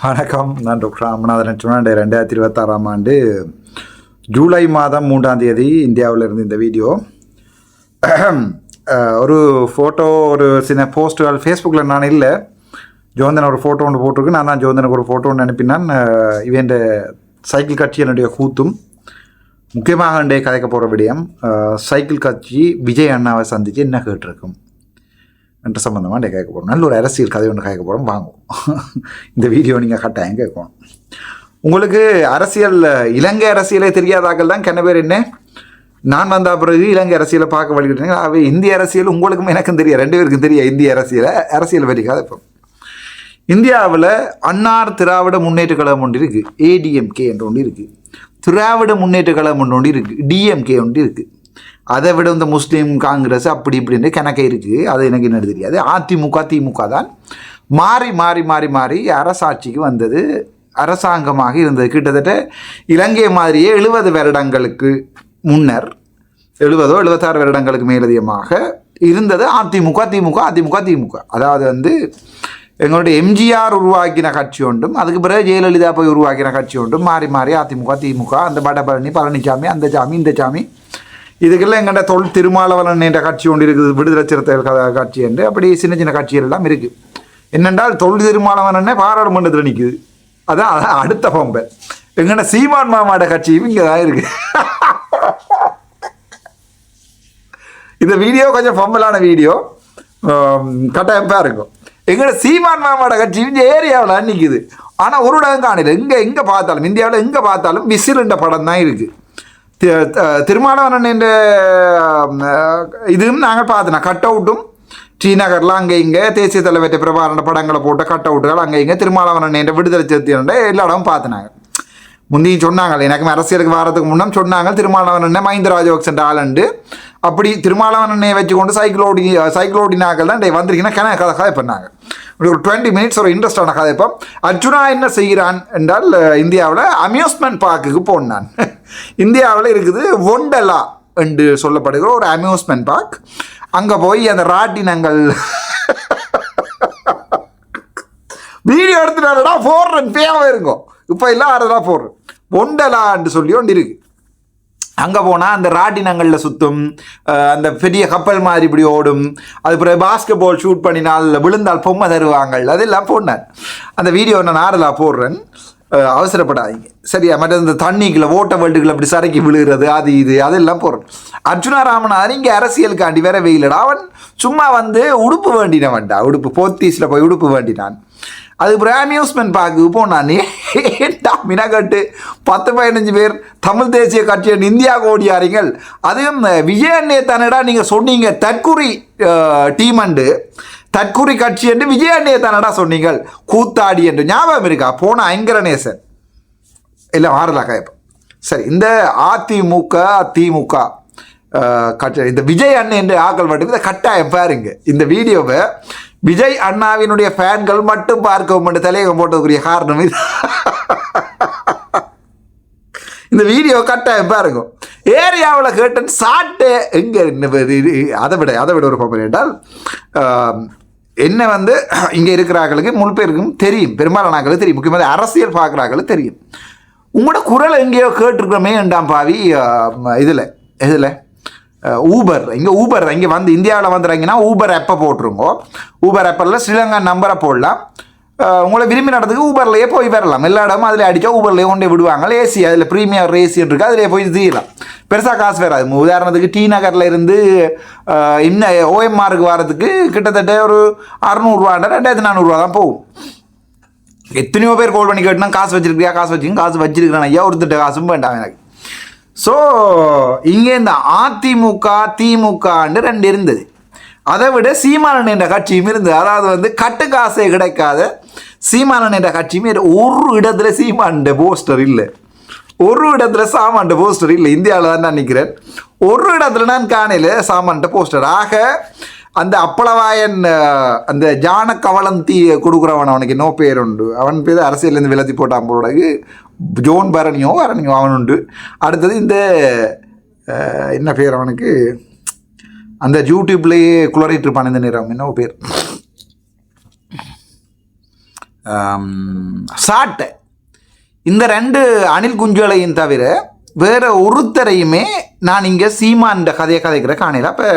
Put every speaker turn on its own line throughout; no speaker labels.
வணக்கம். நான் டாக்டர் ராமநாதன். 2026ஆம் ஆண்டு ஜூலை மாதம் 3ஆம் தேதி இந்தியாவில் இருந்து இந்த வீடியோ. ஒரு ஃபோட்டோ, ஒரு சின்ன போஸ்ட்டுகள் ஃபேஸ்புக்கில் நான் இல்லை, ஜோந்தன் ஒரு ஃபோட்டோ ஒன்று போட்டிருக்கு. நான் தான் ஜோந்தனுக்கு ஒரு ஃபோட்டோ ஒன்று அனுப்பினான். இவன் சைக்கிள் கட்சி என்னுடைய கூத்தும் முக்கியமாக என்னுடைய கதைக்க போகிற விடயம், சைக்கிள் கட்சி விஜய் அண்ணாவை சந்தித்து என்ன கேட்டிருக்கும் என்ற சம்மந்தமாக கேட்க போகிறோம். நல்ல ஒரு அரசியல் கதை ஒன்று கேட்க போகிறோம். வாங்குவோம். இந்த வீடியோ நீங்கள் கட்டாயம் கேட்கணும். உங்களுக்கு அரசியல், இலங்கை அரசியலே தெரியாதாக்கள் தான் கென்ன பேர் என்ன நான் வந்த பிறகு இலங்கை அரசியலை பார்க்க வழிகிட்டீங்க. அவை இந்திய அரசியல் உங்களுக்கும் எனக்கும் தெரியும், ரெண்டு பேருக்கும் தெரியும். இந்திய அரசியல் வரிக்காத இப்போ இந்தியாவில் அன்னார் திராவிட முன்னேற்ற கழகம் ஒன்று இருக்குது, ஏடிஎம்கே என்ற ஒன்று இருக்குது. திராவிட முன்னேற்ற கழகம் ஒன்று இருக்குது, டிஎம்கே ஒன்று இருக்குது. அதை விட இந்த முஸ்லீம் காங்கிரஸ் அப்படி இப்படின்னு கணக்கே இருக்குது. அது எனக்கு என்ன தெரியாது. அதிமுக திமுக தான் மாறி மாறி மாறி மாறி அரசாட்சிக்கு வந்தது, அரசாங்கமாக இருந்தது. கிட்டத்தட்ட இலங்கை மாதிரியே 70 வருடங்களுக்கு முன்னர், 70 76 வருடங்களுக்கு மேலதிகமாக இருந்தது அதிமுக திமுக அதிமுக திமுக. அதாவது எங்களுடைய எம்ஜிஆர் உருவாக்கின கட்சி ஒன்றும், அதுக்கு பிறகு ஜெயலலிதா போய் உருவாக்கின கட்சி ஒன்றும் மாறி மாறி அதிமுக திமுக, அந்த வடபழனி பழனிசாமி, அந்த சாமி இந்த சாமி, இதுக்கெல்லாம் எங்கள்ட திருமாவளவன் என்ற கட்சி ஒன்று இருக்குது, விடுதலை சிறுத்தைகள் கட்சி என்று. அப்படி சின்ன சின்ன கட்சிகள் எல்லாம் இருக்குது. என்னென்றால் திருமாவளவன் பாராளுமன்றத்தில் நிற்குது. அதான் அடுத்த பொம்பை. எங்கள்ட சீமான் மாமாட கட்சியும் இங்கே தான் இருக்குது. இந்த வீடியோ கொஞ்சம் பொம்பலான வீடியோ, கட்டாயமாக இருக்கும். எங்கள்ட சீமான் மாமாட கட்சியும் ஏரியாவில் நிற்குது. ஆனால் ஒரு இடம் காணல. எங்கே பார்த்தாலும் இந்தியாவில் எங்கே பார்த்தாலும் விசிறுன்ற படம் தான் இருக்குது. திருமாவளவன் என்ற இதுவும் நாங்கள் பார்த்தோம். கட் அவுட்டும் ஸ்ரீநகரில் அங்கே இங்கே தேசிய தலைவர் பிரபாரண படங்களை போட்ட கட் அவுட்டுகள் அங்கே இங்கே திருமாவளவன் என்ற விடுதலை சிறுத்தைகள் எல்லா இடமும் பார்த்தினாங்க. முந்தையும் சொன்னாங்க, எனக்கு அரசியலுக்கு வரதுக்கு முன்னம் சொன்னாங்க, திருமாவளவன் மஹிந்த ராஜபக்சன் ஆளண்டு அப்படி திருமாவளவனை வச்சுக்கொண்டு சைக்கிள் ஓடினாக்கள் தான் வந்திருக்கீங்கன்னா கதை கதை பண்ணாங்க. ஒரு 20 மினிட்ஸ் ஒரு இன்ட்ரெஸ்டான கதை. இப்போ அர்ஜுனா என்ன செய்கிறான் என்றால், இந்தியாவில் அம்யூஸ்மெண்ட் பார்க்குக்கு போனான். இந்தியாவில் இருக்குது ஒண்டலா என்று சொல்லப்படுகிற ஒரு அம்யூஸ்மெண்ட் பார்க். அங்கே போய் அந்த ராட்டினங்கள் வீடியோ எடுத்துட்டாடா போடுறேன், பேவை இருக்கும். இப்போ எல்லாம் அதெல்லாம் போடுறேன். ஒண்டலான்னு சொல்லி ஒன்று இருக்குது. அங்கே போனால் அந்த ராட்டினங்களில் சுற்றும், அந்த பெரிய கப்பல் மாதிரி இப்படி ஓடும். அது பிறகு பாஸ்கெட் பால் ஷூட் பண்ணினால் விழுந்தால் பொம்மை தருவாங்க. அதெல்லாம் போனார். அந்த வீடியோ நான் ஆடலாக போடுறேன், அவசரப்படாதீங்க சரியா. மற்ற இந்த தண்ணிக்குள்ள ஓட்ட வேல்டுக்குள்ள அப்படி சரக்கி விழுகிறது, அது இது அதெல்லாம் போடுறேன். அர்ஜுனா ராமநாதன் இங்கே அரசியலுக்காண்டி வேற வெயிலடா. அவன் சும்மா உடுப்பு வேண்டினவன்டா, உடுப்பு போத்தீஸில் போய் உடுப்பு வேண்டினான். அதுக்கு அப்புறம் அம்யூஸ்மெண்ட் பார்க்கு போனான். மினக்கட்டு 10-15 பேர் தமிழ் தேசிய கட்சி இந்தியா கோடியாரிங்கள். அதுவும் விஜய் அண்ணே தானடா நீங்கள் சொன்னீங்க, தற்குறி டீம் அண்டு தற்குறி கட்சி என்று விஜய் அண்ணே தானடா சொன்னீங்கள், கூத்தாடி என்று ஞாபகம் இருக்கா? போன ஐங்கரநேசன் எல்லாம் ஆறலாக்கா. இப்போ சரி, இந்த அதிமுக திமுக கட்சி இந்த விஜய் அண்ணன் என்று ஆக்கள் மட்டும் இதை கட்டாயம் பாருங்க. இந்த வீடியோவை விஜய் அண்ணாவினுடைய ஃபேன்கள் மட்டும் பார்க்கவும் என்று தலையகம் போட்டதுக்குரிய காரணம் இது. இந்த வீடியோ கட்டாயம் பாருங்க. ஏரியாவில் கேட்டன் சாட்டை எங்கே அதை விட ஒரு பக்கம் என்றால், என்ன இங்கே இருக்கிறார்களுக்கு முழு பேருக்கும் தெரியும், பெரும்பாலானாக்களுக்கு தெரியும், முக்கியமாக அரசியல் பார்க்குறாங்களுக்கு தெரியும். உங்களோட குரல் எங்கேயோ கேட்டிருக்கிறோமே என்றாம் பாவி. இதில் ஊபர், இங்கே இந்தியாவில் வந்துடுறீங்கன்னா ஊபர் ஆப்பை போட்டுருங்கோ. ஊபர் ஆப்பில் ஸ்ரீலங்கா நம்பரை போடலாம். உங்களை விரும்பி நடத்துக்கு ஊபர்லேயே போய் வரலாம். எல்லா இடமும் அதில் அடித்தா ஊபர்லேயே கொண்டே விடுவாங்க. ஏசி, அதில் ப்ரீமியர் ஏசி இருக்குது, அதிலே போய் தீரலாம். பெருசாக காசு வராது. உதாரணத்துக்கு டி நகரில் இருந்து இன்னும் ஓஎம்ஆருக்கு வரதுக்கு கிட்டத்தட்ட ஒரு 600 2400 தான் போகும். எத்தனையோ பேர் கால் பண்ணி கேட்டுனா காசு வச்சிருக்கியா, காசு வச்சிருக்கிறேன் ஐயா, ஒருத்தட்ட காசும் வேண்டாம் எனக்கு. ஸோ இங்கே இந்த அதிமுக திமுகன்னு 2 இருந்தது. அதை விட சீமானன் என்ற கட்சியும் இருந்தது. அதாவது கட்டு காசே கிடைக்காத சீமானன் என்ற கட்சியும் ஒரு இடத்துல சீமான் போஸ்டர் இல்லை, ஒரு இடத்துல சாமான் போஸ்டர் இல்லை. இந்தியாவில் தான் நான் நிற்கிறேன், ஒரு இடத்துல நான் காணையில் சாமான் போஸ்டர். ஆக அந்த அப்பளவாயன், அந்த ஜான கவலம் தீ கொடுக்குறவன், அவனுக்கு இன்னும் பேர் உண்டு. அவன் பேர் அரசியலேருந்து விலத்தி போட்டான் போடகு, ஜோன் பரணியோ அவன் உண்டு. அடுத்தது இந்த என்ன பேர் அவனுக்கு, அந்த யூடியூப்லேயே குளறிட்டு இருப்பான் இந்த நேரம், என்ன பேர், சாட்டை, இந்த 2 அணில் குஞ்சுகளையும் தவிர வேறு ஒருத்தரையுமே நான் இங்கே சீமான் கதையை கதைக்கிற காணையில். அப்போ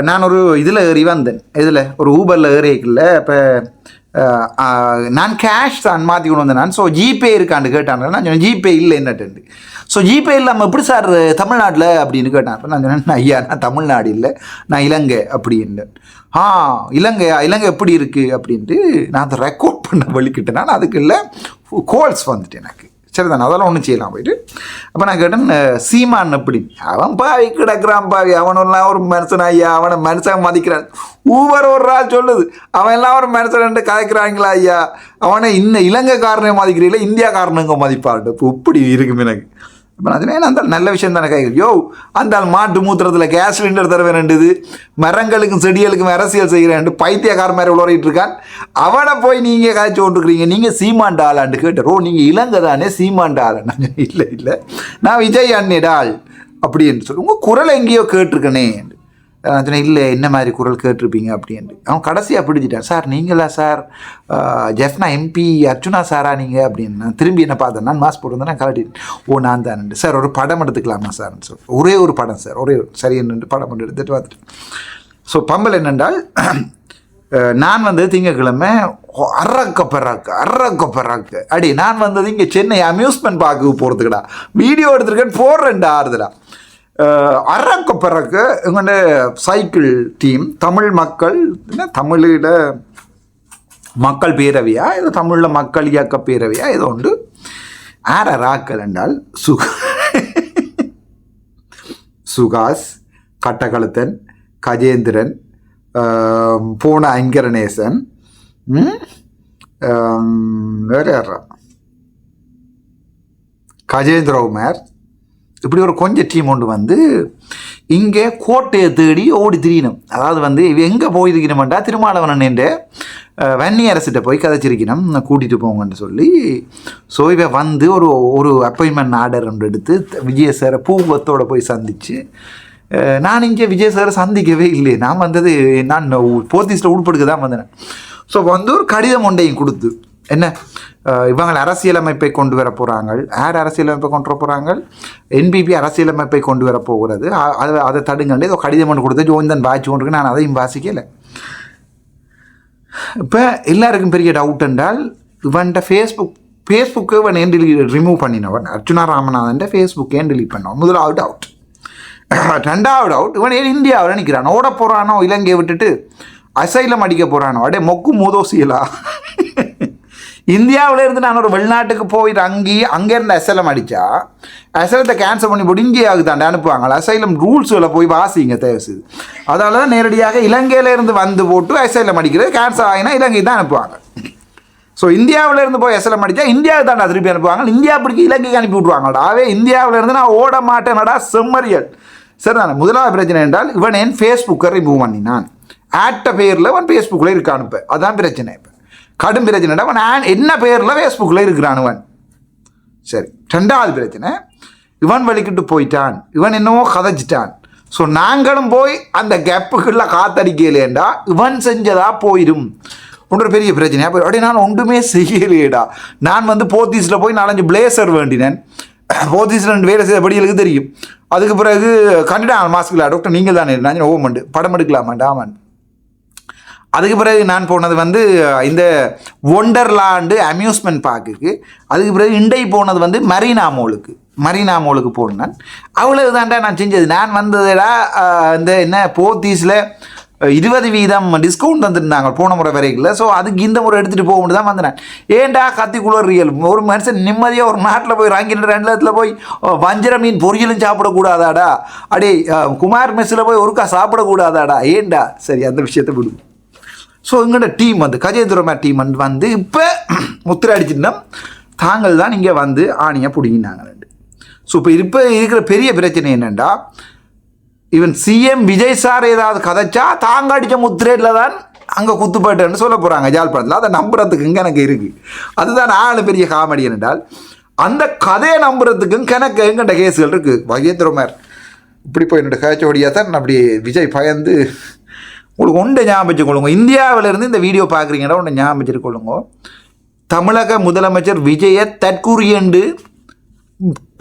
நான் ஒரு இதில் ஏறி வந்தேன், இதில் ஒரு ஊபரில் ஏறிக்கல. இப்போ நான் கேஷ் தான் மாற்றி கொண்டு வந்தேன் நான். ஸோ ஜிபே இருக்கான்னு கேட்டாங்க. நான் சொன்னேன் ஜிபே இல்லை என்னட்டு. ஸோ ஜிபே இல்லாமல் எப்படி சார் தமிழ்நாட்டில் அப்படின்னு கேட்டான். அப்போ நான் சொன்னேன் ஐயா நான் தமிழ்நாடு இல்லை, நான் இலங்கை அப்படின்னு. இலங்கை எப்படி இருக்குது அப்படின்ட்டு நான் அதை ரெக்கார்ட் பண்ண வழிக்கிட்டேன். நான் அதுக்கு இல்லை கோல்ஸ் வந்துட்டு எனக்கு சரி தானே, அதெல்லாம் ஒன்றும் செய்யலாம் போயிட்டு. அப்போ நான் கேட்டேன் சீமான் எப்படி, அவன் பாவி கிடக்கிறான் பாவி, அவனெல்லாம் ஒரு மனுஷன் ஐயா, அவனை மனுஷன் மதிக்கிறான். ஊவர் ஒரு ஆள் சொல்லுது அவன் எல்லாம் ஒரு மனுஷன் கதைக்கிறாங்களா ஐயா, அவனை இன்னும் இலங்கைக்காரனை மதிக்கிறீங்களா இந்தியாக்காரனுங்க மதிப்பாட்டு. இப்போ இப்படி இருக்கும் எனக்கு. இப்போ நான் சொன்னேன் அந்த நல்ல விஷயம் தானே கைகள். யோ அந்த மாட்டு மூத்திரத்தில் கேஸ் சிலிண்டர் தர வேண்டியது, மரங்களுக்கும் செடிகளுக்கும் அரசியல் செய்கிறேன் பைத்தியக்கார மாதிரி உளறிட்டு இருக்கான். அவனை போய் நீங்கள் காய்ச்சி கொண்டுருக்கிறீங்க, நீங்கள் சீமாண்ட ஆளான்னு கேட்டார். நீங்கள் இலங்கை தானே சீமாண்ட ஆள். நான் இல்லை நான் விஜய் அண்ணிடாள் அப்படின்னு சொல்லி உங்கள் குரல் எங்கேயோ கேட்டிருக்கனே. நான் சொன்னேன் இல்லை என்ன மாதிரி குரல் கேட்டிருப்பீங்க அப்படின்ட்டு. அவன் கடைசியாக பிடிச்சிட்டான். சார் நீங்களா சார் ஜெஃப்னா எம்பி அர்ச்சுனா சாரா நீங்கள் அப்படின்னு. நான் திரும்பி என்ன பார்த்தேன், நான் மாஸ்க் போட்டு நான் கலட்டிட்டேன். ஓ நான் தான் சார் ஒரு படம் எடுத்துக்கலாமா சார்ன்னு சொல்லி ஒரே ஒரு படம் சார், ஒரே சரி என்ன படம் எடுத்துகிட்டு பார்த்துட்டேன். ஸோ பம்பல் என்னென்றால் நான் வந்து திங்கக்கிழமை அறக்க அடி நான் வந்தது இங்கே சென்னை அம்யூஸ்மெண்ட் பார்க்க போகிறதுக்குடா வீடியோ எடுத்துருக்கேன் போடுறேன்டா ஆறுதுடா. அறக்க எங்கள்ட சைக்கிள் டீம் தமிழ் மக்கள் தமிழில் மக்கள் பேரவையா ஏதோ தமிழில் மக்கள் இயக்க பேரவையா ஏதோ உண்டு. ஆராக்கள் என்றால் சுகாஸ், கட்டகழுத்தன், கஜேந்திரன், போன ஐங்கரநேசன், வேற யாரா கஜேந்திரகுமார், இப்படி ஒரு கொஞ்சம் டீம் ஒன்று வந்து இங்கே கோட்டையை தேடி ஓடி திரியணும். அதாவது வந்து இவ எங்கே போயிருக்கணுமெண்டா திருமாவளவன் என்ற வன்னி அரசிட்ட போய் கதைச்சிருக்கணும் கூட்டிகிட்டு போங்கன்னு சொல்லி. ஸோ இவ வந்து ஒரு அப்பாயின்மெண்ட் ஆர்டர் ஒன்று எடுத்து விஜய் சாரை பூவத்தோடு போய் சந்தித்து, நான் இங்கே விஜய் சாரை சந்திக்கவே இல்லை, நான் வந்தது நான் போத்தீஸில் உட்படுக்க தான் வந்தேன். ஸோ வந்து ஒரு கடிதம் ஒன்றையும் கொடுத்து என்ன இவங்க அரசியலமைப்பை கொண்டு வர போகிறாங்க. யார் அரசியலமைப்பை கொண்டு வர போகிறாங்க, என்பிபி அரசியலமைப்பை கொண்டு வர போகிறது, அதை தடுங்கண்டு ஏதோ கடிதம் ஒன்று கொடுத்து ஜோந்தன் வாட்சி கொண்டு நான் அதையும் வாசிக்கலை. இப்போ எல்லாருக்கும் பெரிய டவுட் என்றால் இவன்கிட்ட ஃபேஸ்புக்கு இவன் ஏன் ரிமூவ் பண்ணினவன் அர்ச்சுனா ராமநாதன் ஃபேஸ்புக் ஏன் டெலிட் பண்ணவன். முதலாவது டவுட். ரெண்டாவது டவுட் இவன் ஏன் இந்தியாவில் நிற்கிறான், ஓட போகிறானோ இலங்கையை விட்டுட்டு அசைலம் அடிக்க போகிறானோ. அடே மொக்கு மூதோசியலா, இந்தியாவில் இருந்து நான் ஒரு வெளிநாட்டுக்கு போயிட்டு அங்கேருந்து அசைலம் அடித்தா அசைலத்தை கேன்சல் பண்ணி போட்டு இந்தியாவுக்கு தாண்டி அனுப்புவாங்களா. அசைலம் ரூல்ஸில் போய் வாசிங்க தேவைசு. அதனால தான் நேரடியாக இலங்கையிலேருந்து வந்து போட்டு அசைலம் அடிக்கிறது கேன்சல் ஆகினா இலங்கை தான் அனுப்புவாங்க. ஸோ இந்தியாவிலேருந்து போய் அசைலம் அடித்தா இந்தியாவுக்கு தாண்டா திருப்பி அனுப்புவாங்க. இந்தியா பிடிக்க இலங்கைக்கு அனுப்பி விட்ருவாங்கடா. இந்தியாவிலேருந்து நான் ஓட மாட்டேனடா செம்மறியல். சரி தானே. முதலாவது பிரச்சனை என்றால் இவன் என் ஃபேஸ்புக்கை ரிமூவ் பண்ணினான். ஆட்ட பேரில் அவன் ஃபேஸ்புக்கில் இருக்கான். இப்போ அதான் பிரச்சனை. இப்போ கடும் பிரச்சனைடா அவன் என்ன பேரில் ஃபேஸ்புக்கில் இருக்கிறானுவன். சரி. ரெண்டாவது பிரச்சனை இவன் வலிக்கிட்டு போயிட்டான், இவன் என்னவோ கதைச்சிட்டான். ஸோ நாங்களும் போய் அந்த கேப்புக்குள்ள காத்தடிக்கலேண்டா இவன் செஞ்சதா போயிடும். ஒன்று பெரிய பிரச்சனையா போய் அப்படியே நான் ஒன்றுமே செய்யலையேடா. நான் வந்து போத்தீஸில் போய் 4-5 பிளேசர் வேண்டினேன். போத்தீஸில் 2 வேலை செய்த படிகளுக்கு தெரியும். அதுக்கு பிறகு கண்டிடா மாஸ்கில் டாக்டர் நீங்கள் தானே நான் ஓமண்டு படம் எடுக்கலாமாண்டா அவன். அதுக்கு பிறகு நான் போனது வந்து இந்த ஒண்டர்லாண்டு அம்யூஸ்மெண்ட் பார்க்குக்கு. அதுக்கு பிறகு இண்டை போனது வந்து மரீனா மோலுக்கு போனேன். அவ்வளவு தான்டா நான் செஞ்சது. நான் வந்ததுடா இந்த என்ன போத்தீஸில் 20% டிஸ்கவுண்ட் தந்துருந்தாங்க போன முறை வரைக்கும். ஸோ அதுக்கு இந்த முறை எடுத்துகிட்டு போக முடியாது தான் வந்தேன். ஏன்டா கத்திக்குள்ளர் ரியல் ஒரு மனுஷன் நிம்மதியாக ஒரு நாட்டில் போய் வாங்கி 2 இடத்துல போய் வஞ்சர மீன் பொரியலும் சாப்பிடக்கூடாதாடா, அடே குமார் மெஸ்ஸில் போய் ஒருக்கா சாப்பிடக்கூடாதாடா, ஏன்டா. சரி அந்த விஷயத்தை விடுவோம். ஸோ எங்களோட டீம் வந்து கஜேந்திரமா டீம் வந்து இப்போ முத்திரை அடிச்சுட்டோம். தாங்கள் தான் இங்கே வந்து ஆணியை பிடிங்கினாங்க. ஸோ இப்போ இருக்கிற பெரிய பிரச்சனை என்னென்னா இவன் சிஎம் விஜய் சார் ஏதாவது கதைச்சா தாங்க அடித்த முத்திரையில் தான் அங்கே குத்துப்பேட்டேன்னு சொல்ல போகிறாங்க ஜாழ்ப்பாணத்தில். அதை நம்புறதுக்கு இங்கே எனக்கு இருக்குது. அதுதான் ஆள் பெரிய காமெடி என்றால் அந்த கதையை நம்புறதுக்கும் கணக்கு எங்கிட்ட கேஸுகள் இருக்குது. கஜேந்திரமார் இப்படி போய் என்னோட கேச்சோடியாக தான் அப்படி விஜய் பயந்து. உங்களுக்கு ஒன்றை ஞாபகம் வச்சுக்கொள்ளுங்க, இந்தியாவிலேருந்து இந்த வீடியோ பார்க்குறீங்கன்னா ஒன்று ஞாபகம் வச்சுருக்கொள்ளுங்க. தமிழக முதலமைச்சர் விஜயை தற்கூறியண்டு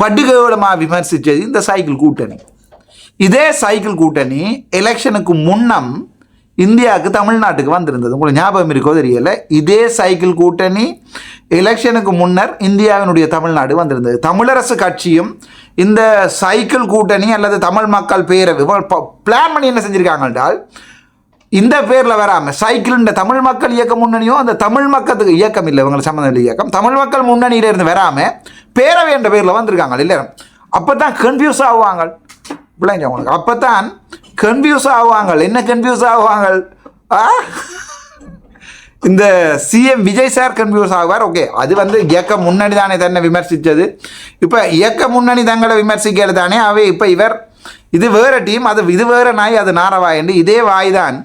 படுகேவலமாக விமர்சித்தது இந்த சைக்கிள் கூட்டணி. இதே சைக்கிள் கூட்டணி எலெக்ஷனுக்கு முன்னம் இந்தியாவுக்கு தமிழ்நாட்டுக்கு வந்திருந்தது. உங்களுக்கு ஞாபகம் இருக்கோ தெரியல. இதே சைக்கிள் கூட்டணி எலெக்ஷனுக்கு முன்னர் இந்தியாவினுடைய தமிழ்நாடு வந்திருந்தது. தமிழரசு கட்சியும் இந்த சைக்கிள் கூட்டணி அல்லது தமிழ் மக்கள் பேரவை பிளான் பண்ணி என்ன செஞ்சுருக்காங்க என்றால், இந்த பேரில் வராமல் சைக்கிள் இந்த தமிழ் மக்கள் இயக்கம் முன்னணியும் அந்த தமிழ் மக்களுக்கு இயக்கம் இல்லை, இவங்களை சம்மந்தம் இல்லை இயக்கம், தமிழ் மக்கள் முன்னணியில இருந்து வராமல் பேரவை என்ற பேரில் வந்திருக்காங்க இல்லை. அப்போ தான் கன்ஃபியூஸ் ஆகுவாங்க பிள்ளைங்க உங்களுக்கு. அப்போ தான் கன்ஃபியூஸ் ஆகுவாங்க. என்ன கன்ஃபியூஸ் ஆகுவாங்க? இந்த சிஎம் விஜய் சார் கன்ஃபியூஸ் ஆகுவார். ஓகே, அது இயக்க முன்னணி தானே தன்னை விமர்சித்தது. இப்போ இயக்க முன்னணி தங்களை விமர்சிக்கிறது தானே அவை. இப்போ இவர் இது வேறு டீம், இது வேறு நாய், அது நாரவாயண்டு இதே வாய் தான்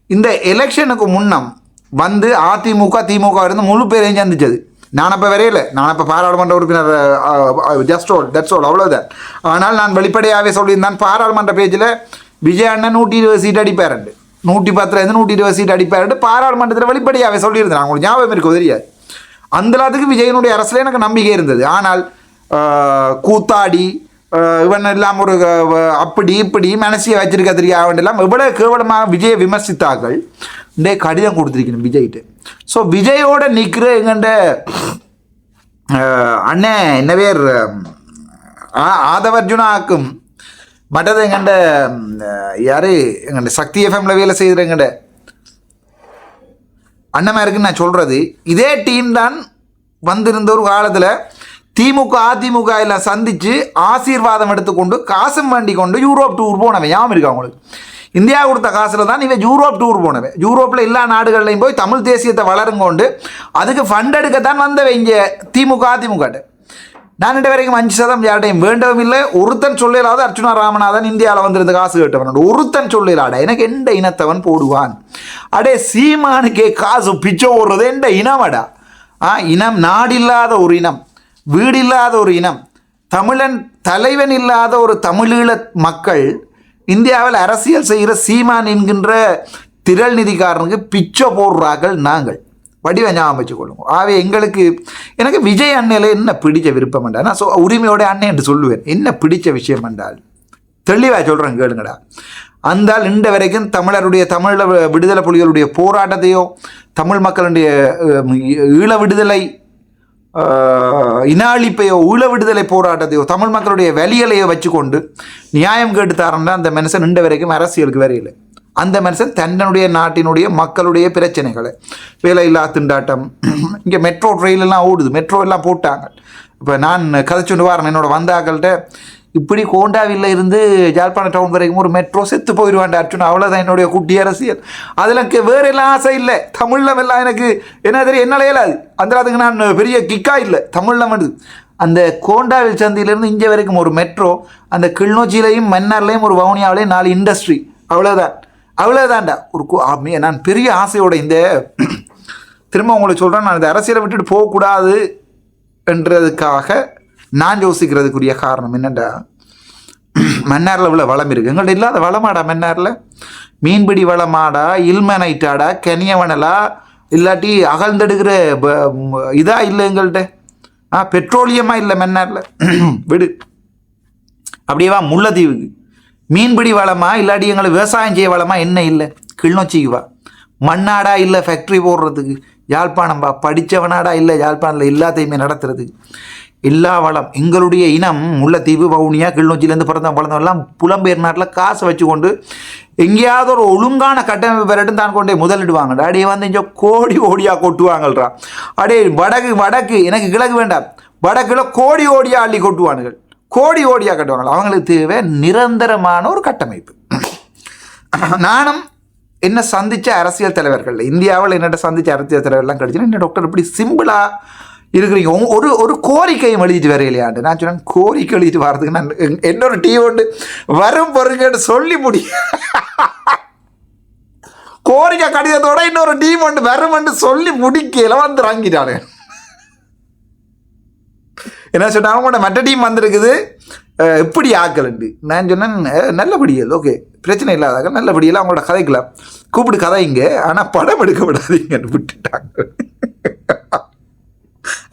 இந்த எலெக்ஷனுக்கு முன்னம் அதிமுக திமுக இருந்து முழு பேரையும் சந்திச்சது. நான் அப்போ வரையில, நான் அப்போ பாராளுமன்ற உறுப்பினர் ஜஸ்ட் ஓல் தட்ஸ் ஓல் அவ்வளோதான். ஆனால் நான் வெளிப்படையாகவே சொல்லியிருந்தான், பாராளுமன்ற பேஜில் விஜய் அண்ணன் 120 சீட் அடிப்பாருண்டு, 110 120 சீட் அடிப்பாருண்டு பாராளுமன்றத்தில் வெளிப்படையாகவே சொல்லியிருந்தேன். உங்களுக்கு ஞாபகம் இருக்கும் தெரியாது. அந்தளவுக்கு விஜயனுடைய அரசில் எனக்கு நம்பிக்கை இருந்தது. ஆனால் கூத்தாடி இவன் எல்லாம் ஒரு அப்படி இப்படி மனசியை வச்சிருக்க தெரியாமல் எவ்வளோ கேவலமாக விஜயை விமர்சித்தார்கள். இந்த கடிதம் கொடுத்துருக்கணும் விஜய்ட்டு. ஸோ விஜயோட நிற்கிற எங்கண்ட அண்ணன் என்ன பேர் ஆதவர்ஜுனாக்கும் மற்றது எங்கண்ட யார் எங்கண்ட சக்தி எஃப்எம்ல வேலை செய்கிற எங்கண்ட அண்ணமா இருக்குன்னு நான் சொல்கிறது. இதே டீம் தான் வந்திருந்த ஒரு காலத்தில் திமுக அதிமுக எல்லாம் சந்தித்து ஆசீர்வாதம் எடுத்துக்கொண்டு காசும் வண்டி கொண்டு யூரோப் டூர் போனவன். ஞாபகம் இருக்கா உங்களுக்கு? இந்தியா கொடுத்த காசில் தான் இவன் யூரோப் டூர் போனவன். யூரோப்பில் எல்லா நாடுகள்லையும் போய் தமிழ் தேசியத்தை வளருங்கொண்டு அதுக்கு ஃபண்ட் எடுக்கத்தான் வந்தவன் இங்கே திமுக அதிமுகட்ட. நான் இன்று வரைக்கும் 5% யார்ட்டையும் வேண்டவும் இல்லை. ஒருத்தன் சொல்லலாத அர்ச்சுனா ராமநாதன் இந்தியாவில் வந்திருந்த காசு கேட்டவன் ஒருத்தன் சொல்லலாட எனக்கு எந்த இனத்தவன் போடுவான். அடே சீமானுக்கே காசு பிச்சை ஓடுறது எந்த இனமடா? இனம் நாடில்லாத ஒரு இனம், வீடு இல்லாத ஒரு இனம், தமிழன் தலைவன் இல்லாத ஒரு தமிழீழ மக்கள் இந்தியாவில் அரசியல் செய்கிற சீமான் என்கின்ற திரள் நிதிக்காரனுக்கு பிச்சை போடுறார்கள். நாங்கள் வடிவ ஞாபகம் வச்சுக்கொள்ளுங்க. ஆகவே எனக்கு விஜய் அண்ணையில் என்ன பிடிச்ச விருப்பம் என்றால், நான் உரிமையோட அண்ணன் என்று சொல்லுவேன். என்ன பிடிச்ச விஷயம் என்றால் தெளிவாக சொல்கிறேன் கேளுங்கடா. அந்தால் இன்ற வரைக்கும் தமிழருடைய தமிழ் விடுதலை புலிகளுடைய போராட்டத்தையோ தமிழ் மக்களுடைய ஈழ விடுதலை இனாளிப்பையோ ஈழ விடுதலை போராட்டத்தையோ தமிழ் மக்களுடைய வலிகளையோ வச்சுக்கொண்டு நியாயம் கேட்டுத்தாரன்னா அந்த மனுஷன் இன்ற வரைக்கும் அரசியலுக்கு வரையில்லை. அந்த மனுஷன் தன்னுடைய நாட்டினுடைய மக்களுடைய பிரச்சனைகளை, வேலையில்லா திண்டாட்டம், இங்கே மெட்ரோ ட்ரெயிலெல்லாம் ஓடுது, மெட்ரோ எல்லாம் போட்டாங்க. இப்போ நான் கதைச்சுண்டு வரேன் என்னோட வந்தாக்கள்கிட்ட, இப்படி கோண்டாவில் இருந்து ஜாழ்ப்பாணம் டவுன் வரைக்கும் ஒரு மெட்ரோ செத்து போயிடுவான் அர்ச்சுனா, அவ்வளோதான் என்னுடைய குட்டி அரசியல். அதில் வேறு எல்லாம் ஆசை இல்லை. தமிழில் எல்லாம் எனக்கு என்ன தெரியும், என்னால் இயலாது. அந்த அதுக்கு நான் பெரிய கிக்கா இல்லை. தமிழில் மட்டும் அந்த கோண்டாவில் சந்தியிலேருந்து இங்கே வரைக்கும் ஒரு மெட்ரோ, அந்த கிளிநொச்சியிலையும் மன்னார்லையும் ஒரு வவுனியாவிலையும் 4 இண்டஸ்ட்ரி, அவ்வளோதான்டா ஒரு நான் பெரிய ஆசையோட இந்த திரும்ப உங்களுக்கு சொல்கிறேன், நான் இந்த அரசியலை விட்டுட்டு போகக்கூடாது என்றதுக்காக நான் யோசிக்கிறதுக்குரிய காரணம் என்னென்னா, மன்னாரில் இவ்வளோ வளம் இருக்குது, எங்கள்கிட்ட இல்லாத வளமாடா மன்னாரில்? மீன்பிடி வளமாடா, இல்மனைட்டாடா, கனியவனலா, இல்லாட்டி அகழ்ந்தெடுக்கிற இதாக இல்லை எங்கள்கிட்ட. பெட்ரோலியமாக இல்லை மன்னாரில் விடு. அப்படியேவா முல்லைத்தீவுக்கு மீன்பிடி வளமா, இல்லாட்டி எங்களை விவசாயம் செய்ய வளமா என்ன இல்லை? கிளிநொச்சிக்கு வா. மண்ணாடா இல்லை ஃபேக்ட்ரி போடுறதுக்கு? யாழ்ப்பாணம் வா. படித்தவனாடா இல்லை யாழ்ப்பாணத்தில் எல்லாத்தையுமே நடத்துறதுக்கு? எல்லா வளம் எங்களுடைய இனம். முல்லைத்தீவு, வவுனியா, கிளிநொச்சியிலேருந்து வளர்ந்தவெல்லாம் புலம்பெயர் நாட்டில் காசை வச்சு கொண்டு எங்கேயாவது ஒரு ஒழுங்கான கட்டமைப்பு பெறட்டும் தான் கொண்டே முதலிடுவாங்கடா. அடையே இங்கே கோடியாக கொட்டுவாங்கள்ரா. அடே வடக்கு எனக்கு கிழக்கு வேண்டாம், வடக்குல கோடியாக அள்ளி கொட்டுவானுங்கள், கோடியாக கட்டுவாங்க. அவங்களுக்கு தேவை நிரந்தரமான ஒரு கட்டமைப்பு. நானும் என்ன சந்தித்த அரசியல் தலைவர்கள், இந்தியாவில் என்னட்ட சந்தித்த அரசியல் தலைவர்கள்லாம் கிடைச்சுன்னா, என்ன டாக்டர் இப்படி சிம்பிளாக இருக்கிறீங்க, ஒரு கோரிக்கையும் எழுதிட்டு வரையிலையாண்டு. நான் சொன்னேன், கோரிக்கை எழுதிட்டு வர்றதுக்கு நான் என்னொரு டீ ஒன்று வரும் பொருங்கன்னு சொல்லி முடியும். கோரிக்கை கடிதத்தோட இன்னொரு டீம் ஒன்று வரும்னு சொல்லி முடிக்கல வந்து வாங்கிட்டானு. என்ன சொன்ன, அவங்களோட மற்ற டீம் வந்திருக்குது, எப்படி ஆக்கலண்டு. நான் சொன்னேன், நல்லபடியல் ஓகே, பிரச்சனை இல்லாதாக நல்லபடியெல்லாம் அவங்களோட கதைக்கலாம், கூப்பிட்டு கதைங்க, ஆனால் படம் எடுக்க விடாதீங்கன்னு விட்டுட்டாங்க.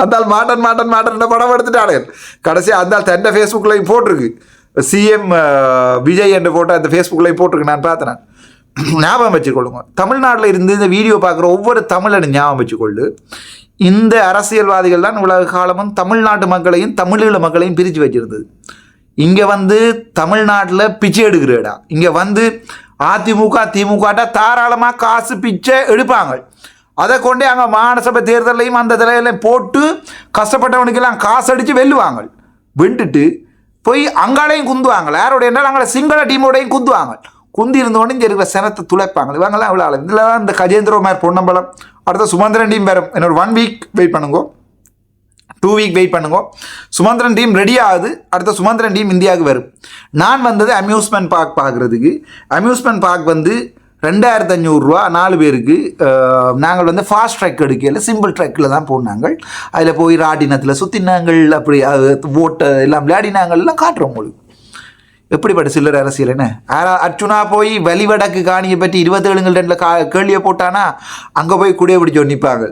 அந்த மாட்டன் படம் எடுத்துட்டாரு. கடைசி அந்த தன்னை ஃபேஸ்புக்லையும் போட்டிருக்கு, சிஎம் விஜய் என்ற போட்டோ அந்த ஃபேஸ்புக்லையும் போட்டிருக்கு. நான் பார்த்தேன். ஞாபகம் வச்சுக்கொள்ளுங்க, தமிழ்நாட்டில் இருந்து இந்த வீடியோ பார்க்குற ஒவ்வொரு தமிழனும் ஞாபகம் வச்சுக்கொள்ளு, இந்த அரசியல்வாதிகள் தான் உலக காலமும் தமிழ்நாட்டு மக்களையும் தமிழீழ மக்களையும் பிரித்து வச்சிருந்தது. இங்கே வந்து தமிழ்நாட்டில் பிச்சை எடுக்கிறடா, இங்கே வந்து அதிமுக திமுகட்டா தாராளமாக காசு பிச்சை எடுப்பாங்க. அதை கொண்டே அங்கே மாநசபை தேர்தலையும் அந்த தலையிலையும் போட்டு கஷ்டப்பட்டவனுக்கெல்லாம் காசு அடித்து வெல்லுவாங்க. வெண்டுட்டு போய் அங்காலையும் குந்துவாங்க. யாரோடைய என்ன அங்கே சிங்கள டீமோடையும் குந்துவாங்க. குந்தி இருந்தோடனே இங்கே இருக்கிற சனத்தை துளைப்பாங்க. இவங்கெல்லாம் இவ்வளோ ஆள். இதில் தான் இந்த கஜேந்திரகுமார் பொன்னம்பலம், அடுத்த சுமந்திரன் டீம் வரும். என்னோட 1 வீக் வெயிட் பண்ணுங்க, 2 வீக் வெயிட் பண்ணுங்க. சுமந்திரன் டீம் ரெடி ஆகுது. அடுத்த சுமந்திரன் டீம் இந்தியாவுக்கு வரும். நான் வந்தது அம்யூஸ்மெண்ட் பார்க் பார்க்குறதுக்கு. அம்யூஸ்மெண்ட் பார்க் வந்து 2500 ரூபா 4 பேருக்கு. நாங்கள் வந்து ஃபாஸ்ட் ட்ரெக் எடுக்கல, சிம்பிள் ட்ரெக்கில் தான் போனாங்க. அதில் போய் ராட்டினத்தில் சுற்றினாங்கள், அப்படி ஓட்டை எல்லாம் விளையாடினாங்கள்லாம் காட்டுறோம் உங்களுக்கு. எப்படிப்பட்ட சில்லற அரசியல் என்ன. அர்ச்சுனா போய் வலிவடக்கு காணியை பற்றி 27 கேள்வியை போட்டானா அங்கே போய் குடிய பிடிச்சோ நிற்பாங்க.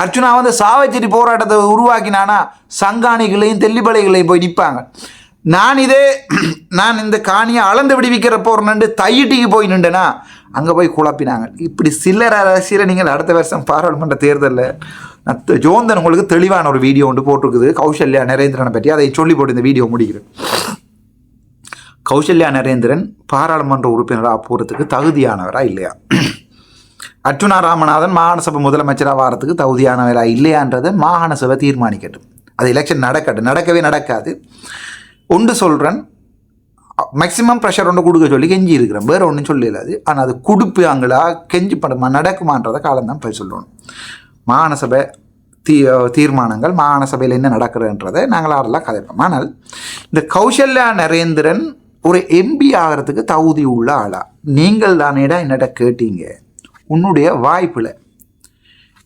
அர்ச்சுனா வந்து சாவச்சேரி போராட்டத்தை உருவாக்கினானா சங்காணிகளையும் தெல்லிப்பளைகளையும் போய் நிற்பாங்க. நான் இந்த காணியை அளந்து விடுவிக்கிற போகிறேன்னு தையிட்டிக்கு போய் நின்றேன்னா அங்கே போய் குழப்பினாங்க. இப்படி சில்லற அரசியலை நீங்கள் அடுத்த வருஷம் பாராளுமன்ற தேர்தலில் ஜோந்தன் உங்களுக்கு தெளிவான ஒரு வீடியோ ஒன்று போட்டிருக்குது கௌசல்யா நரேந்திரனை பற்றி. அதை சொல்லி போட்டு இந்த வீடியோ முடிக்கிறேன். கௌசல்யா நரேந்திரன் பாராளுமன்ற உறுப்பினராக போகிறதுக்கு தகுதியானவரா இல்லையா, அர்ச்சுனா ராமநாதன் மாகாண சபை முதலமைச்சராக வாரத்துக்கு தகுதியானவரா இல்லையான்றதை மாகாண சபை தீர்மானிக்கட்டும். அது எலெக்ஷன் நடக்கவே நடக்காது. ஒன்று சொல்கிறேன், மேக்சிமம் ப்ரெஷர் ஒன்று கொடுக்க சொல்லி கெஞ்சி இருக்கிறேன், வேறு ஒன்றும் சொல்லலாது. ஆனால் அது கொடுப்பாங்களா கெஞ்சி படுமா நடக்குமான்றதை காலம்தான் போய் சொல்லணும். மாகாண சபை தீர்மானங்கள் மாகாண சபையில் என்ன நடக்கிறதுன்றதை நாங்கள் ஆடலாம் கதைப்போம். ஆனால் இந்த கௌசல்யா நரேந்திரன் ஒரு எம்பி ஆகிறதுக்கு தகுதி உள்ள ஆளா? நீங்கள் தானேடா என்னட்ட கேட்டீங்க. உன்னுடைய வாய்ப்பில்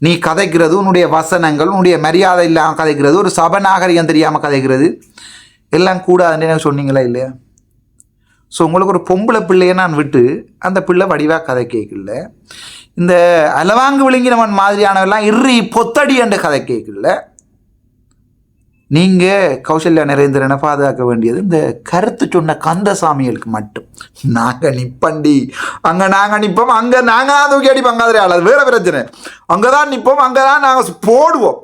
நீ கதைக்கிறது, உன்னுடைய வசனங்கள், உன்னுடைய மரியாதை இல்லாமல் கதைக்கிறது, ஒரு சபநாகரிகம் தெரியாமல் கதைக்கிறது எல்லாம் கூடாதுன்னு எனக்கு சொன்னீங்களா இல்லையா? ஸோ உங்களுக்கு ஒரு பொம்பளை பிள்ளையை நான் விட்டு அந்த பிள்ளை வடிவாக கதை கேட்கல. இந்த அலவாங்கு விழுங்கினவன் மாதிரியானவெல்லாம் இறி பொத்தடி என்ற கதை கேட்கல. நீங்கள் கௌசல்யா நரேந்திரனை பாதுகாக்க வேண்டியது இந்த கருத்து சொன்ன கந்தசாமிகளுக்கு மட்டும். நாங்கள் நிப்பண்டி, அங்கே நாங்கள் நிற்போம், அங்கே நாங்கள் தான் தூக்கி அடிப்போம், அங்கே அது வேறு பிரச்சனை. அங்கே தான் நிற்போம், அங்கே தான் நாங்கள் போடுவோம்,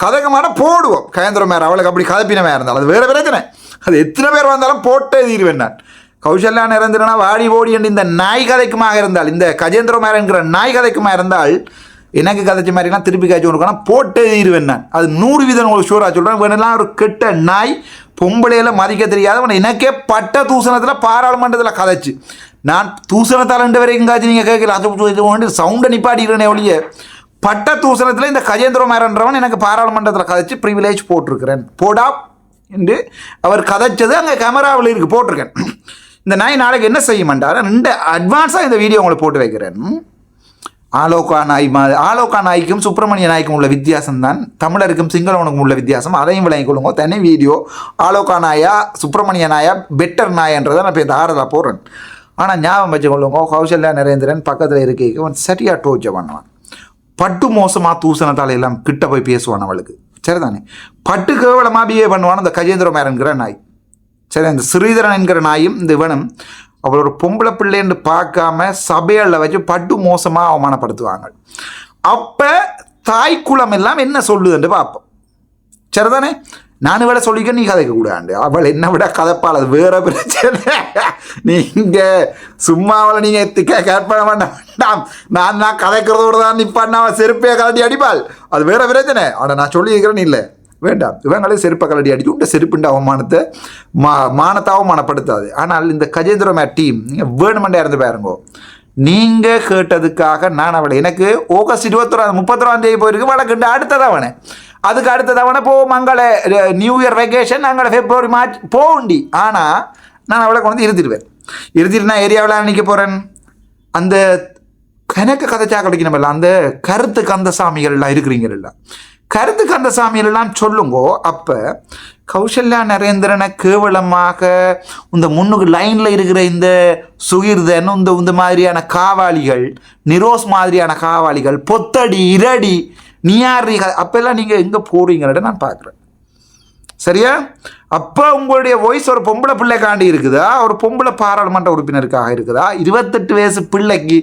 கதைக்கமான போடுவோம். கயந்திரமார் அவளுக்கு அப்படி கதப்பினமாக இருந்தாலும் அது வேறு பிரச்சனை. அது எத்தனை பேர் வந்தாலும் போட்டே தீருவேன் நான். கௌசல்யா நரேந்திரனா வாடி ஓடி என்று இந்த நாய் கதைக்குமாக இருந்தால், இந்த கஜேந்திரமார் என்கிற நாய் கதைக்குமாக இருந்தால் எனக்கு கதைச்ச மாதிரிலாம் திருப்பி காய்ச்சி கொடுக்கணும், போட்டே தீருவேன் நான். அது 100% உங்களுக்கு ஷூராக சொல்கிறேன். வேணெல்லாம் ஒரு கெட்ட நாய், பொம்பளையில் மதிக்க தெரியாதவன் எனக்கே பட்ட தூசணத்தில் பாராளுமன்றத்தில் கதைச்சு. நான் தூசணத்தால் 2 வரைக்கும் காய்ச்சி நீங்கள் கேட்கல, அது சவுண்டை நிப்பாட்டிக்கிறேனே ஒழிய பட்ட தூசணத்தில் இந்த கஜேந்திரமார்ன்றவன் எனக்கு பாராளுமன்றத்தில் கதைச்சு ப்ரிவிலேஜ் போட்டிருக்கிறேன். போடா என்று அவர் கதைச்சது அங்கே கேமராவில் இருக்குது, போட்டிருக்கேன். இந்த நாய் நாளைக்கு என்ன செய்ய மாட்டார்? 2 அட்வான்ஸாக இந்த வீடியோ உங்களுக்கு போட்டு வைக்கிறேன். ஆலோகா நாய்க்கும் சுப்பிரமணிய நாய்க்கும் உள்ள வித்தியாசம் தான் தமிழருக்கும் சிங்களவனுக்கும் உள்ள வித்தியாசம். அதையும் விளங்கி கொள்ளுங்க. தனி வீடியோ ஆலோகா நாயா சுப்பிரமணிய நாயா பெட்டர் நாயன்றதை நான் இப்போ இந்த ஆறுதலாக போடுறேன். ஆனால் ஞாபகம் வச்சு கொள்ளுங்க, கௌசல்யா நரேந்திரன் பக்கத்தில் இருக்க அவன் சரியாக டோர்ச்சர் பண்ணுவான். பட்டு மோசமாக தூசணத்தால் எல்லாம் கிட்ட போய் பேசுவான் அவளுக்கு. சரிதானே? பட்டு கேவலமாக பிஹேவ் பண்ணுவான் அந்த கஜேந்திரமார் என்கிற நாய். சரி, அந்த ஸ்ரீதரன் என்கிற நாயும் இந்த இவனும் அவளோட பொம்பளை பிள்ளைன்னு பார்க்காம சபைகளில் வச்சு பட்டு மோசமாக அவமானப்படுத்துவாங்க. அப்போ தாய்க்குளம் எல்லாம் என்ன சொல்லுதுன்னு பார்ப்போம். சரிதானே? நான் விட சொல்லிக்க நீ கதைக்க கூடாண்டு, அவள் என்ன விட கதைப்பாள், அது வேற பிரச்சனை. நீங்கள் சும்மா அவளை நீங்கள் கற்பனை பண்ண வேண்டாம். நான் கதைக்கிறதோடு தான் நிற்பான், அவன் செருப்பையை கலட்டி அடிப்பாள், அது வேற பிரச்சனை. ஆனால் நான் சொல்லியிருக்கிறேன்னு இல்லை, வேண்டாம். இவங்களே செருப்பை கலட்டி அடிச்சு விட்ட செருப்புண்ட அவமானத்தை மானத்தை அவமானப்படுத்தாது. ஆனால் இந்த கஜேந்திரமார் டீம் நீங்கள் வேணுமெண்டே இருந்து பாருங்கோ. நீங்கள் கேட்டதுக்காக நான் அவளை எனக்கு ஆகஸ்ட் 31 போயிருக்கு வழக்குண்டு அடுத்ததவனை, அதுக்கு அடுத்ததவனை போ மங்கள நியூ இயர் வெக்கேஷன் அங்கே February March போண்டி. ஆனால் நான் அவளை கொண்டு இருத்திட்டு நான் ஏரியாவில் நிற்க போகிறேன். அந்த கணக்கு கதைச்சா கிடைக்கணுமில்ல, அந்த கருத்து கந்தசாமிகள்லாம் இருக்கிறீங்களா, கருத்து கந்தசாமியெல்லாம் சொல்லுங்கோ. அப்போ கௌசல்யா நரேந்திரனை கேவலமாக இந்த முன்னுக்கு லைனில் இருக்கிற இந்த சுகிர்தன் இந்த மாதிரியான காவாளிகள், நிரோஸ் மாதிரியான காவாளிகள், பொத்தடி இரடி நீ யார் அப்போல்லாம் நீங்கள் எங்கே போகிறீங்கன்னு நான் பார்க்குறேன். சரியா? அப்போ உங்களுடைய வாய்ஸ் ஒரு பொம்பளை பிள்ளைக்காண்டி இருக்குதா, ஒரு பொம்பளை பாராளுமன்ற உறுப்பினருக்காக இருக்குதா? 28 வயசு பிள்ளைக்கு,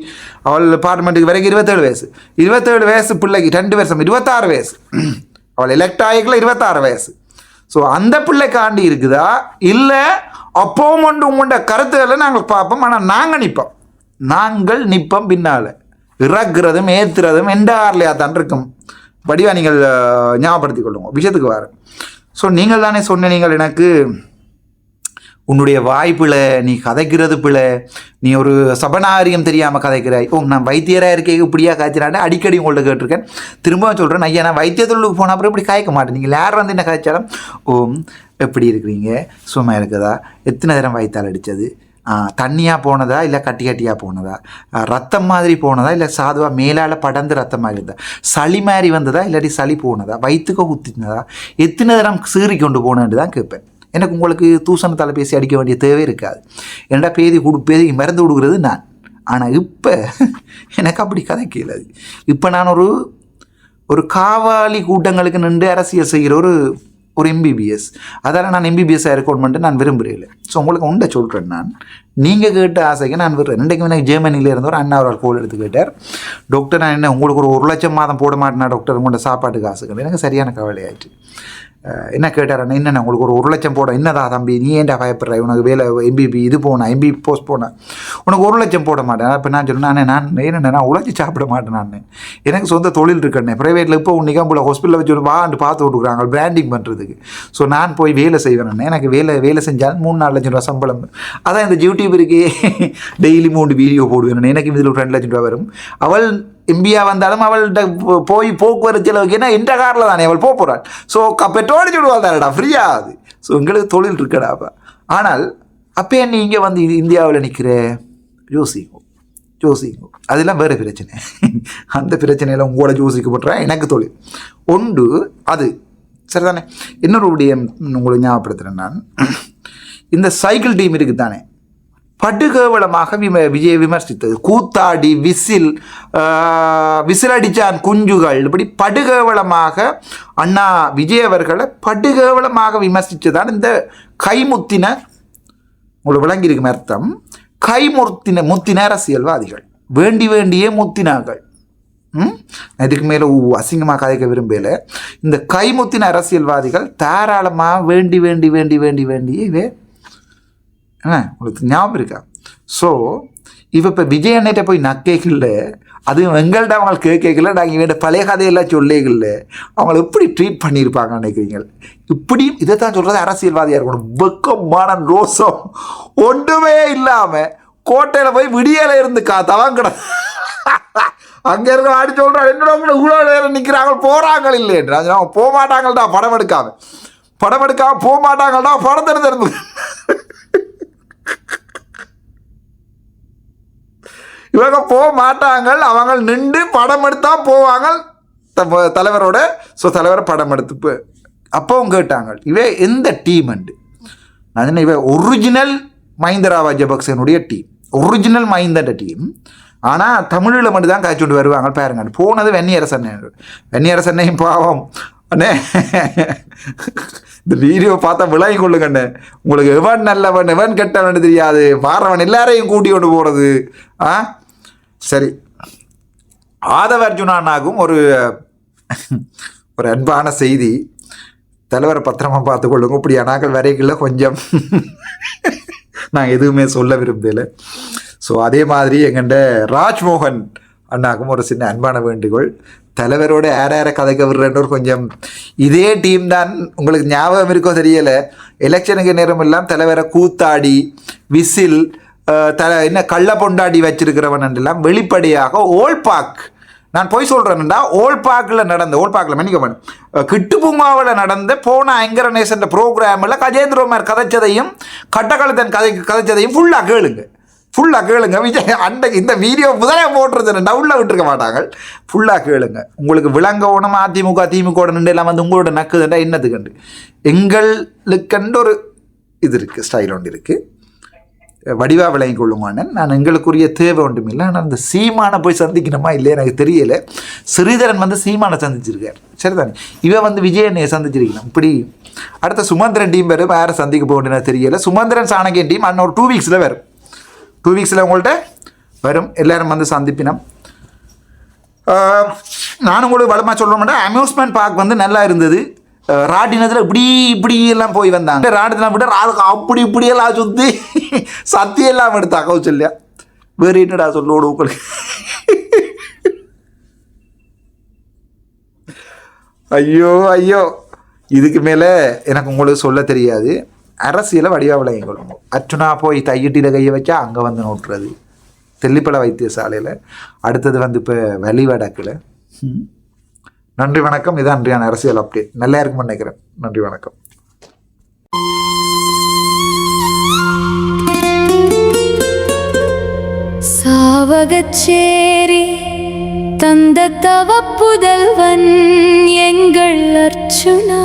அவள் பார்லிமெண்ட்டுக்கு வரைக்கும் 27 வயசு, 27 வயசு பிள்ளைக்கு 2 வருஷம் 26 வயசு, அவள் எலெக்ட் ஆகிக்கல 26 வயசு. ஸோ அந்த பிள்ளைக்காண்டி இருக்குதா, இல்லை அப்பவும் உங்கள்ட கருத்துக்களை நாங்கள் பார்ப்போம், ஆனால் நாங்கள் நிற்போம் பின்னால், இறக்குறதும் ஏற்றுறதும் எந்த ஆர்லையாக தான் இருக்கும். படிவா நீங்கள் ஞாபகப்படுத்திக் கொள்ளுங்க. விஷயத்துக்கு வர ஸோ நீங்கள் தானே சொன்னீங்கள் எனக்கு உன்னுடைய வாய்ப்பில் நீ கதைக்கிறது பிள்ளை, நீ ஒரு சபநாகரியம் தெரியாமல் கதைக்கிறாய். நான் வைத்தியராக இருக்கேன் இப்படியா காய்ச்சினாட்டேன் அடிக்கடி உங்கள்ட்ட கேட்டிருக்கேன். திரும்பவும் சொல்கிறேன், ஐயா நான் வைத்திய தொழிலுக்கு போன அப்புறம் இப்படி காய்க்க மாட்டேன். நீங்கள் யார் வந்து என்ன காய்ச்சாலும் எப்படி இருக்கிறீங்க, சும்மா இருக்குதா, எத்தனை நேரம் வயிற்றால் அடித்தது, தண்ணியாக போனதா இல்லை கட்டியாக போனதா, ரத்தம் மாதிரி போனதா இல்லை சாதுவாக மேலால் படர்ந்து ரத்தம் மாதிரி இருந்தா, சளி மாதிரி வந்ததா இல்லாட்டி சளி போனதா, வயிற்றுக்கோ குத்தினதா, எத்தனை நேரம் சீறி கொண்டு போனேன்னு தான் கேட்பேன். எனக்கு உங்களுக்கு தூசணத்தால் பேசி அடிக்க வேண்டிய தேவை இருக்காது. என்னடா பேதி மருந்து கொடுக்குறது நான். ஆனால் இப்போ எனக்கு அப்படி கதைக்கல. இப்போ நான் ஒரு காவாலி கூட்டங்களுக்கு நின்று அரசியல் செய்கிற ஒரு எம்பிபிஎஸ். அதால் நான் எம்பிபிஎஸ்ஸாக இருக்கணும்ட்டு நான் விரும்புகிறேன். ஸோ உங்களுக்கு உண்டை சொல்கிறேன், நான் நீங்கள் கேட்ட ஆசைக்கு நான் விடுறேன். இன்றைக்கு எனக்கு ஜெர்மனியில் இருந்த ஒரு அண்ணா ஒரு கோல் எடுத்து கேட்டார், டாக்டர் நான் என்ன உங்களுக்கு ஒரு 1 லட்சம் மாதம் போட மாட்டேனா டாக்டர் உங்களோட சாப்பாட்டுக்கு ஆசைக்கு. எனக்கு சரியான கவலையாயிடுச்சு. என்ன கேட்டார், என்னென்ன உங்களுக்கு ஒரு 1 லட்சம் போட, என்னதா தம்பி நீ ஏன்டா பயப்படுற, உனக்கு வேலை எம்பிபி இது போனேன் எம்பிபி போஸ்ட் போனேன், உனக்கு 1 லட்சம் போட மாட்டேன். இப்போ நான் சொன்னேன், நான் என்னென்ன நான் உழைச்சி சாப்பிட மாட்டேன், நான் எனக்கு சொந்த தொழில் இருக்கேன். ப்ரைவேட்டில் இப்போ நிகம்புல ஹாஸ்பிட்டலில் வச்சு வாண்டு பார்த்து விட்டுருக்காங்க பிராண்டிங் பண்ணுறதுக்கு. ஸோ நான் போய் வேலை செய்வேன். எனக்கு வேலை செஞ்சால் 3-4 லட்சம் ரூபா சம்பளம். அதான் இந்த யூடியூப் இருக்கே டெய்லி 3 வீடியோ போடுவேன். எனக்கு இதில் 2 லட்சம் ரூபா வரும். அவள் எம்பியா வந்தாலும் அவள்கிட்ட போய் போக்குவரத்து செலவுக்கு ஏன்னா எந்த காரில் தானே அவள் போகிறாள். ஸோ பெட்ரோல் சொல்லுவாள் தானடா ஃப்ரீயாக அது. ஸோ எங்களுக்கு தொழில் இருக்கடாப்பா. ஆனால் அப்போ நீ இங்கே வந்து இந்தியாவில் நிற்கிற யோசிங்கோ அதெல்லாம் வேறு பிரச்சனை. அந்த பிரச்சனையில் உங்களோட யோசிக்க போட்டுறேன். எனக்கு தொழில் ஒன்று அது சரிதானே. இன்னொரு விடயம் உங்களுக்கு ஞாபகப்படுத்துகிறேன். நான் இந்த சைக்கிள் டீம் இருக்குது தானே, படுகேவலமாக விஜயை விமர்சித்தது, கூத்தாடி விசில் அடித்தான் குஞ்சுகள், இப்படி படுகேவலமாக அண்ணா விஜய் அவர்களை படுகேவலமாக விமர்சித்ததான் இந்த கைமுத்தின, உங்களுக்கு விளங்கியிருக்கும் அர்த்தம், முத்தின அரசியல்வாதிகள் வேண்டியே முத்தினார்கள். இதுக்கு மேலே அசிங்கமாக கதைக்க விரும்பல. இந்த கைமுத்தின அரசியல்வாதிகள் தாராளமாக வேண்டியே உங்களுக்கு ஞாபகம் இருக்கா? ஸோ இப்போ விஜய் அண்ணிட்ட போய் நக்கைகள்ல அது எங்கள்கிட்ட அவங்க கேட்கல, நாங்கள் இவன் பழைய கதையெல்லாம் சொல்லேகள்ல அவங்கள எப்படி ட்ரீட் பண்ணியிருப்பாங்கன்னு நினைக்கிறீங்க? இப்படியும் இதை தான் சொல்கிறது அரசியல்வாதியாக இருக்கணும். வெக்கமான ரோசம் ஒன்றுமே இல்லாமல் கோட்டையில் போய் விடியலை இருந்து தவங்கிட அங்கே இருக்க ஆடி சொல்கிறாங்க, என்னோட இவ்வளோ நேரம் நிற்கிறாங்க போகிறாங்க இல்லைன்ற அவங்க போக மாட்டாங்கள்டா, படம் எடுக்காம போக மாட்டாங்கள்டா, படம் தெரிஞ்சு இவங்க போக மாட்டாங்க, அவங்க நின்று படம் எடுத்தா போவாங்க தலைவரோட. ஸோ தலைவரை படம் எடுத்து அப்பவும் கேட்டாங்க இவ எந்த டீம் அண்டு. நான் இவ ஒரிஜினல் மஹிந்த ராஜபக்சனுடைய டீம், ஒரிஜினல் மஹிந்த டீம். ஆனால் தமிழில் மட்டும் தான் காய்ச்சி கொண்டு வருவாங்க. பாருங்க போனது வெண்ணியரசன்னையும் பாவம் அண்ணே, இந்த வீடியோ பார்த்தா விளங்கி கொள்ளுங்கண்ணே. உங்களுக்கு எவன் நல்லவன் எவன் கெட்டவன் தெரியாது, பாரவன் எல்லாரையும் கூட்டி கொண்டு போகிறது. சரி, ஆதவ அர்ஜுனானாகும் ஒரு அன்பான செய்தி, தலைவரை பத்திரமா பார்த்து கொள்ளுங்க. இப்படி அனாக்கள் வரைக்குள்ள கொஞ்சம் நான் எதுவுமே சொல்ல விரும்பல. ஸோ அதே மாதிரி எங்கள்கிட்ட ராஜ்மோகன் அண்ணாக்கும் ஒரு சின்ன அன்பான வேண்டுகோள், தலைவரோட யார கதைக்க விடுறன்ற கொஞ்சம் இதே டீம் தான். உங்களுக்கு ஞாபகம் இருக்கோ தெரியலை, எலெக்ஷனுக்கு நேரம் எல்லாம் தலைவரை கூத்தாடி விசில் என்ன கள்ள பொண்டாடி வச்சிருக்கிறவன் எல்லாம் வெளிப்படையாக ஓல்பாக், நான் போய் சொல்கிறேன்டா, ஓல்பாக்கில் மன்னிக்கவன் கிட்டுபூங்காவில் நடந்த போன ஐங்கரநேசன் ப்ரோக்ராமில் கஜேந்திரகுமார் கதைச்சதையும் கட்டக்காலத்தன் கதைச்சதையும் ஃபுல்லாக கேளுங்க. விஜய் அன்றைக்கு இந்த வீடியோ முதலே போட்டுருந்தேன், டவுனில் விட்டுருக்க மாட்டாங்க. ஃபுல்லாக கேளுங்க, உங்களுக்கு விளங்கணும். திமுக நின்று எல்லாம் வந்து உங்களோட நக்குதுண்டா என்னத்துக்கண்டு எங்களுக்கண்டு ஒரு இது இருக்குது, ஸ்டைல் ஒன்று இருக்குது. வடிவாக விளங்கி கொள்ளுங்க. நான் எங்களுக்குரிய தேவை ஒன்றும் இல்லை. ஆனால் அந்த சீமானை போய் சந்திக்கணுமா இல்லையா எனக்கு தெரியலை. ஸ்ரீதரன் வந்து சீமானை சந்திச்சிருக்கார், சரிதானே. இவன் வந்து விஜயனை சந்திச்சிருக்கலாம். இப்படி அடுத்த சுமந்திரன் டீம் வரும், யாரை சந்திக்க போகணுன்னு தெரியலை. சுமந்திரன் சாணக்கியன் டீம் அண்ணன் ஒரு 2 வீக்ஸில் வரும். 2 வீக்ஸில் உங்கள்கிட்ட வரும், எல்லோரும் வந்து சந்திப்பினோம். நானும் உங்களுக்கு வளமாக சொல்ல மாட்டேன். அம்யூஸ்மெண்ட் பார்க் வந்து நல்லா இருந்தது. ராட்டினத்தில் இப்படி எல்லாம் போய் வந்தாங்க. ராட்டினம் விட்டு அதுக்கு அப்படி இப்படியெல்லாம் சுற்றி சத்தியெல்லாம் எடுத்தா கௌசல்யா. வேறு என்னடா சொல்லோடு உங்களுக்கு. ஐயோ இதுக்கு மேலே எனக்கு உங்களுக்கு சொல்ல தெரியாது. அரசியலை வடிவாக விளங்கி கொள்ளுங்க. அச்சுனா போய் தையிட்டியில் கையை வச்சா அங்கே வந்து நோட்டுறது தெல்லிப்பள வைத்தியசாலையில். அடுத்தது வந்து இப்போ வலிவடக்கில். நன்றி வணக்கம். இதான் அன்றையான அரசியல் அப்டேட். நல்லா இருக்கும்னு நினைக்கிறேன். நன்றி வணக்கம்.
சாவகச்சேரி தந்த தவ புதல்வன் எங்கள் அர்ச்சுனா,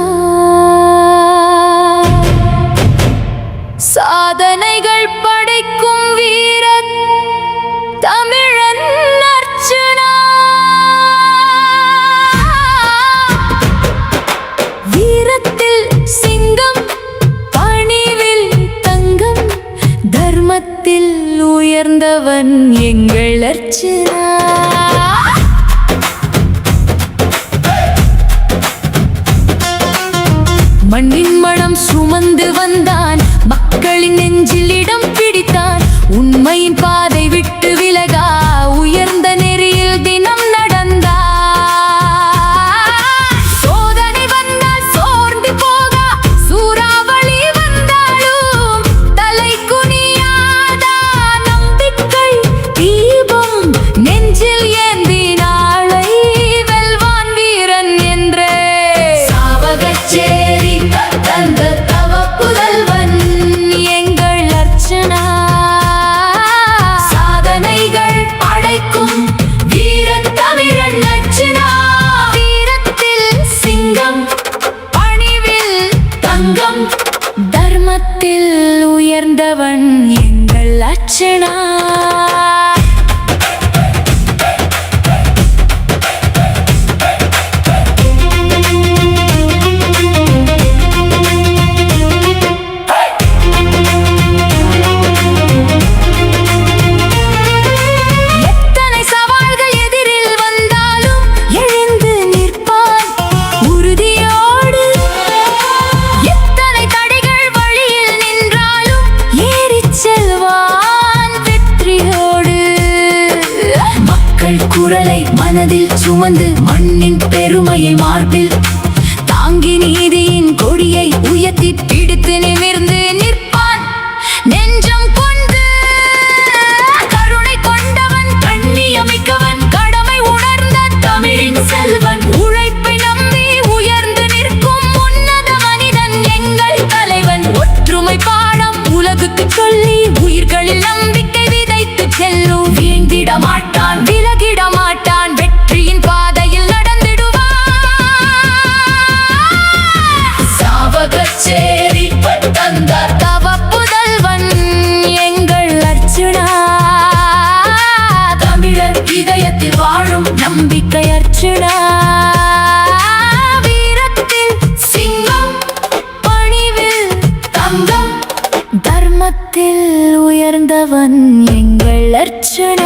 சாதனைகள் படைக்கும் வீர தமிழன் அர்ச்சுனா. வீரத்தில் சிங்கம், பணிவில் தங்கம், தர்மத்தில் உயர்ந்தவன் எங்கள் அர்ச்சுனா. மண்ணின் மனம் சுமந்து வந்தான், மக்களின் நெஞ்சில் இடம் பிடித்தான். உண்மையின் பாதை விட்டு விலகா உயர்ந்த நெறியில் தினம் நடந்தா. சோதனை வந்தால் சோர்ந்து போகா, சூறாவளி வந்தாலும் தலை குனியாதா. நம்பிக்கை தீபம் நெஞ்சில் ஏந்தி நாளை வெல்வான் வீரன் என்றே. சாவகச்சேரி தந்த தவ புதல்வன் எங்கள் அர்ச்சனா, சாதனைகள் படைக்கும் வீர தமிழன் அர்ச்சனா. வீரத்தில் சிங்கம், பணிவில் தங்கம், தர்மத்தில் உயர்ந்தவன் எங்கள் அர்ச்சனா. குரலை மனதில் சுமந்து மண்ணின் பெருமையை மார்பில் தாங்கி நீதியின் கொடியை உயர்த்தி பிடித்து நிமிர்ந்து நிற்பான். நெஞ்சம் கொண்டு கருணை கொண்டவன், கண்ணியமிக்கவன், கடமை உணர்ந்த தமிழின் செல்வன். உழைப்பை நம்பி உயர்ந்து நிற்கும் உன்னத மனிதன் எங்கள் தலைவன். ஒற்றுமை பாடம் உலகுக்கு சொல்லி உயிர்களில் நம்பிக்கை விதைத்து செல்லும். வீழ்ந்திட மாட்டான், விலகிட மாட்டான், வெற்றியின் பாதையில் நடந்திடுவான். சாவகச்சேரி தந்த தவ புதல்வன் எங்கள் அர்ச்சுனா, தமிழர் இதயத்தில் வாழும் நம்பிக்கை அர்ச்சுனா. வீரத்தில் சிங்கம், பணிவில் தங்கம், தர்மத்தில் உயர்ந்தவன் எங்கள் அர்ச்சுனா.